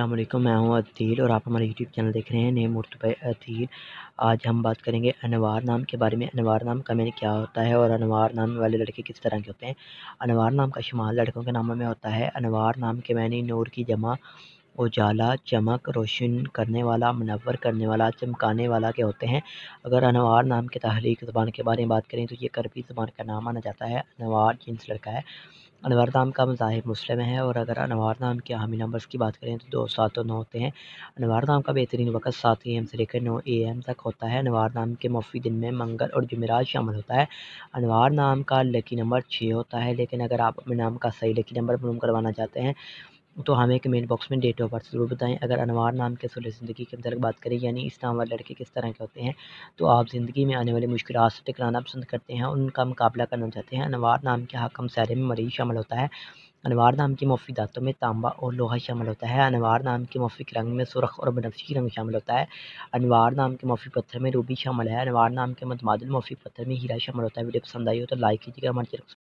अस्सलाम वालेकुम, मैं हूँ अदील और आप हमारे यूट्यूब चैनल देख रहे हैं नेम मुर्तबा अदील। आज हम बात करेंगे अनवार नाम के बारे में। अनवार नाम का मैंने क्या होता है और अनवार नाम वाले लड़के किस तरह के होते हैं। अनवार नाम का शुमार लड़कों के नामों में होता है। अनवार नाम के मैंने नूर की जमा उजाला, चमक, रोशन करने वाला, मुनव्वर करने वाला, चमकाने वाला के होते हैं। अगर अनवार नाम के तहरीक ज़बान के बारे में बात करें तो ये अरबी ज़बान का नाम माना जाता है। अनवार जिन्स लड़का है। अनवार नाम का मज़ाहिर मुस्लिम है। और अगर अनवार नाम के हामी नंबर्स की बात करें तो 2, 7 और 9 होते हैं। अनवार नाम का बेहतरीन वक़्त 7 AM से लेकर 9 AM तक होता है। अनवार नाम के मुफ़ी दिन में मंगल और जुमेरात शामिल होता है। अनवार नाम का लकी नंबर 6 होता है। लेकिन अगर आप अपने नाम का सही लकी नंबर मालूम करवाना चाहते हैं तो हमें कमेंट बॉक्स में डेट ऑफ बर्थ ज़रूर बताएं। अगर अनवार नाम के असूल ज़िंदगी के मतलब बात करें, यानी इस नाम वाले लड़के किस तरह के होते हैं, तो आप ज़िंदगी में आने वाली मुश्किलात से टकराना पसंद करते हैं, उनका मुकाबला करना चाहते हैं। अनवार नाम के हाकम सारे में मरीज़ शामिल होता है। अनवार नाम की मुफ़ीदातों में तांबा और लोहा शामिल होता है। अनवार नाम के मुफ़ीक रंग में सुर्ख और बनफशी रंग शामिल होता है। अनवार नाम के मुफ़ी पत्थर में रूबी शामिल है। अनवार नाम के मुतमादिल मुफ़ी पत्थर में हीरा शामिल होता है। वीडियो पसंद आई हो तो लाइक कीजिएगा। हमारे चैनल